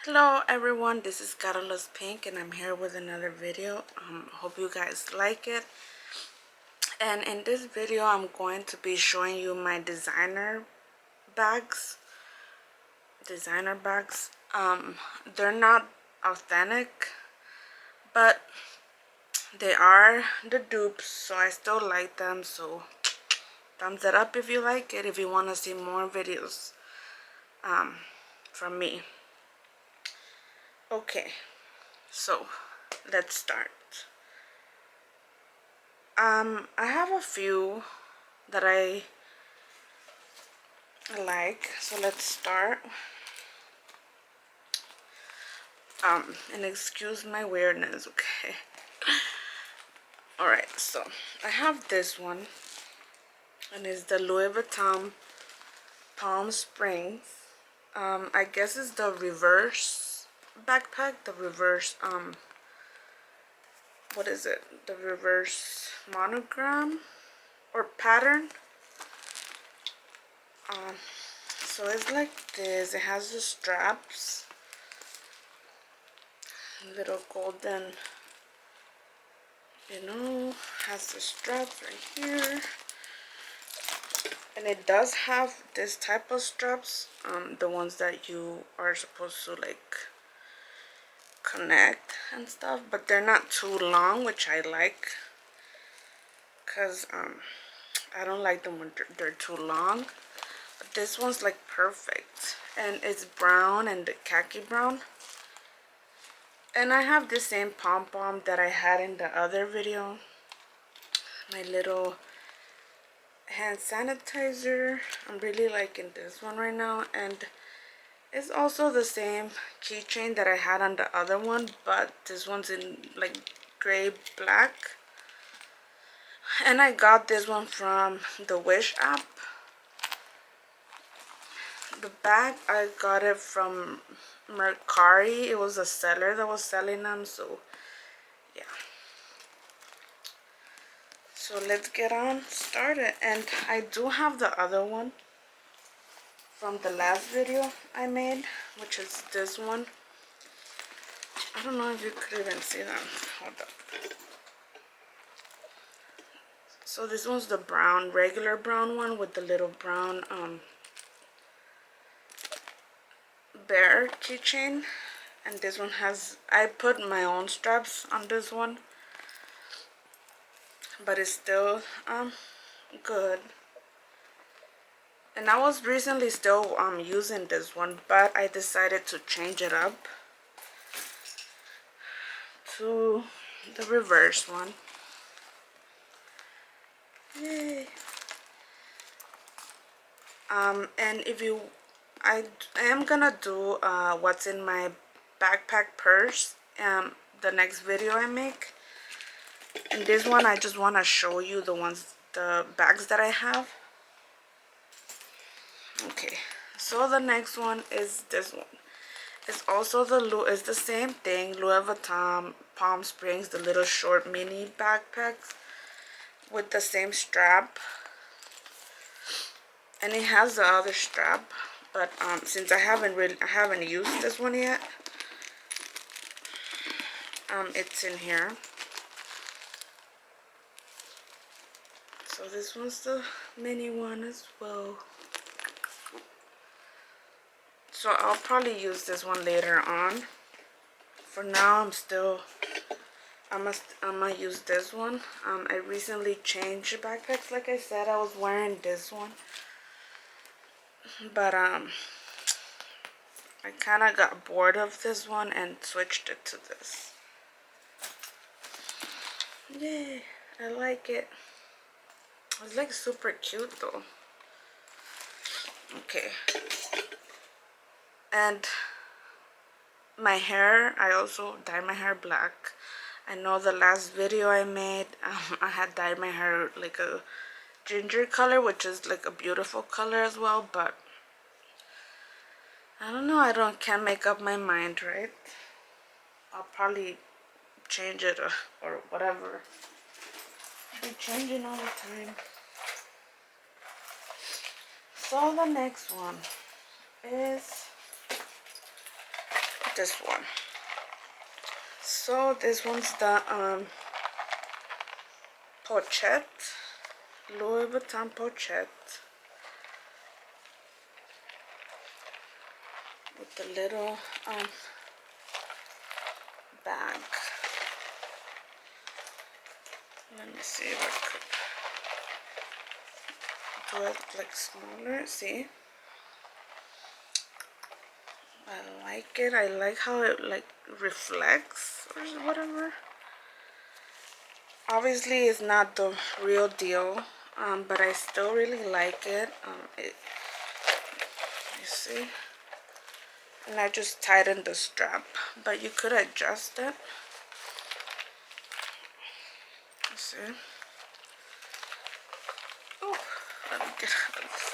Hello everyone, this is Carlos Pink and I'm here with another video. Hope you guys like it. And in this video I'm going to be showing you my bags. Designer bags. They're not authentic, but they are the dupes, so I still like them. So thumbs it up if you like it, if you want to see more videos from me. Okay, so let's start. I have a few that I like, so let's start. And excuse my weirdness, okay? Alright, so I have this one, and it's the Louis Vuitton Palm Springs. I guess it's the reverse backpack, the reverse, what is it? The reverse monogram or pattern. So it's like this. It has the straps, little golden, has the straps right here. And it does have this type of straps, the ones that you are supposed to like connect and stuff, but they're not too long, which I like, because I don't like them when they're too long. But this one's like perfect, and it's brown and the khaki brown. And I have the same pom-pom that I had in the other video, my little hand sanitizer. I'm really liking this one right now, and it's also the same keychain that I had on the other one, but this one's in like gray black. And I got this one from the Wish app. The bag, I got it from Mercari. It was a seller that was selling them, so yeah. So let's get on started. And I do have the other one from the last video I made, which is this one. I don't know if you could even see that. Hold up. So this one's the brown, regular brown one with the little brown bear keychain. And this one has, I put my own straps on this one, but it's still good. And I was recently still using this one, but I decided to change it up to the reverse one. Yay. And if you, I am gonna do what's in my backpack purse the next video I make. And this one I just want to show you the bags that I have. Okay, so the next one is this one. It's also it's the same thing, Louis Vuitton Palm Springs, the little short mini backpacks with the same strap. And it has the other strap, but since I haven't used this one yet, it's in here. So this one's the mini one as well. So I'll probably use this one later on. For now, I'm gonna use this one. I recently changed backpacks. Like I said, I was wearing this one, but I kind of got bored of this one and switched it to this. Yay, I like it. It's like super cute though. Okay. And my hair, I also dye my hair black. I know the last video I made, I had dyed my hair like a ginger color, which is like a beautiful color as well, but I don't know, can't make up my mind, right? I'll probably change it or whatever. I'll be changing all the time. So the next one is this one. So this one's the Pochette, Louis Vuitton Pochette, with the little bag. Let me see if I could do it like smaller. See, I like it. I like how it like reflects or whatever. Obviously it's not the real deal, but I still really like it. You see, and I just tightened the strap, but you could adjust it. You see. Oh, let me get out of this.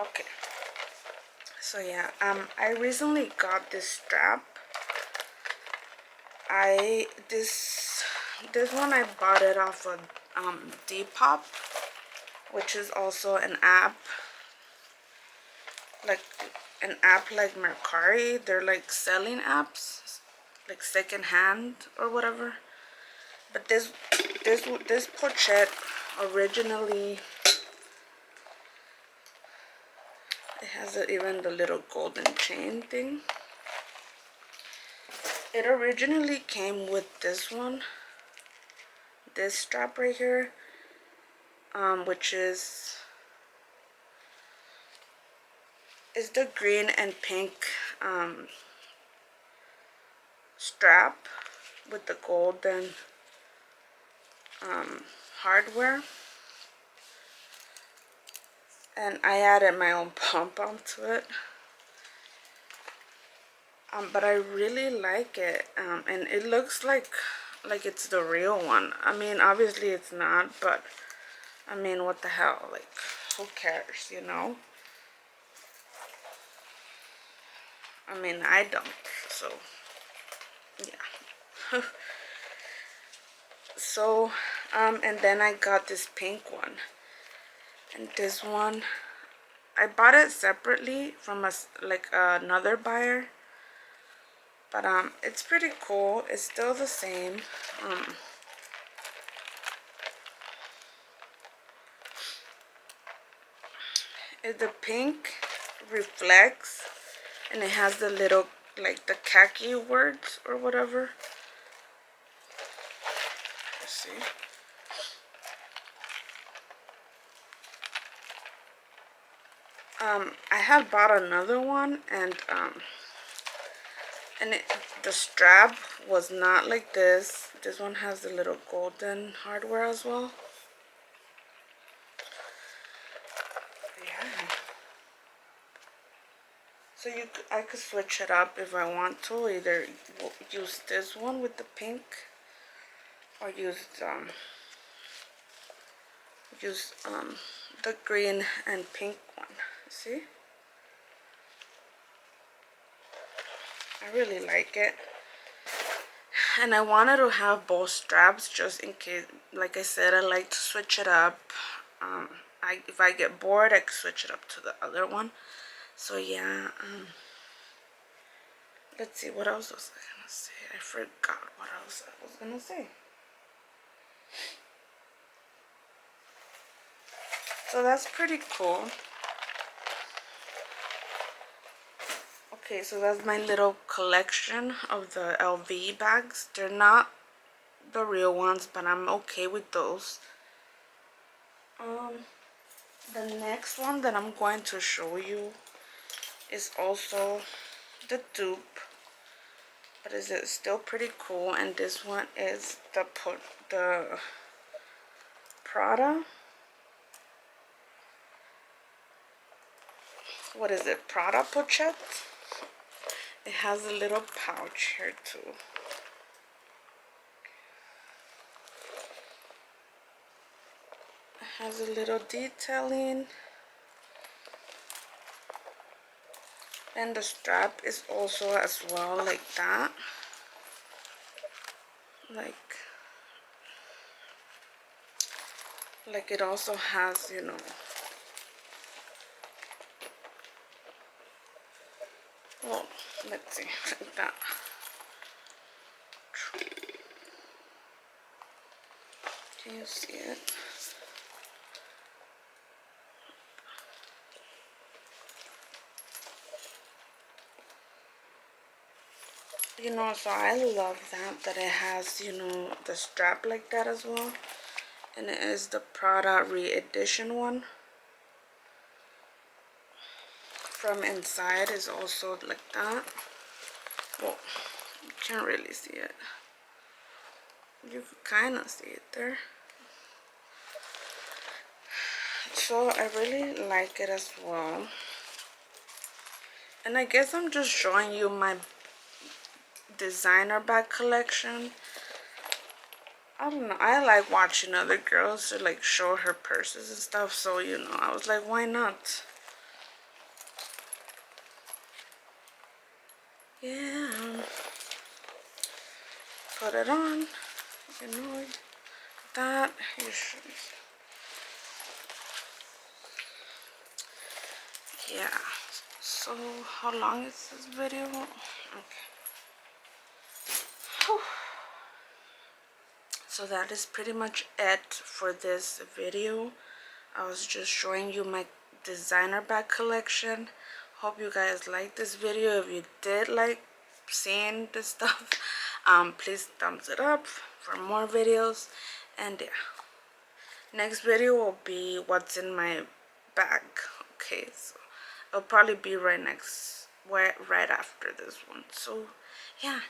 Okay. So yeah, I recently got this strap. This one I bought it off of Depop, which is also an app, like Mercari. They're like selling apps, like secondhand or whatever. But this pochette originally, it has even the little golden chain thing. It originally came with this one, this strap right here, which is the green and pink strap with the golden hardware. And I added my own pom-pom to it. But I really like it, and it looks like it's the real one. I mean, obviously it's not, but I mean, what the hell, like, who cares, you know? I mean, I don't, so yeah. So and then I got this pink one, and this one I bought it separately from another buyer. But it's pretty cool. It's still the same. The pink reflects, and it has the little, like, the khaki words or whatever. Let's see. I had bought another one, and the strap was not like this. This one has the little golden hardware as well. Yeah. So I could switch it up if I want to. Either use this one with the pink, or use the green and pink one. See? I really like it. And I wanted to have both straps just in case. Like I said, I like to switch it up. If I get bored, I could switch it up to the other one. So yeah, let's see, what else was I gonna say? I forgot what else I was gonna say. So that's pretty cool. Okay, so that's my little collection of the LV bags. They're not the real ones, but I'm okay with those. The next one that I'm going to show you is also the dupe, but is it still pretty cool? And this one is the Prada. What is it? Prada Pochette. It has a little pouch here too. It has a little detailing. And the strap is also as well like that. Like it also has, Well, let's see, like that. Can you see it? You know, so I love that it has, you know, the strap like that as well. And it is the Prada Re edition one. From inside is also like that. Well, you can't really see it. You can kind of see it there. So I really like it as well. And I guess I'm just showing you my designer bag collection. I don't know, I like watching other girls to like show her purses and stuff, so you know, I was like, why not? Yeah, put it on, you know, that you should. Yeah, so how long is this video? Okay. Whew. So that is pretty much it for this video. I was just showing you my designer bag collection. Hope you guys liked this video. If you did like seeing this stuff, please thumbs it up for more videos. And yeah, next video will be what's in my bag. Okay, so it'll probably be right after this one. So yeah.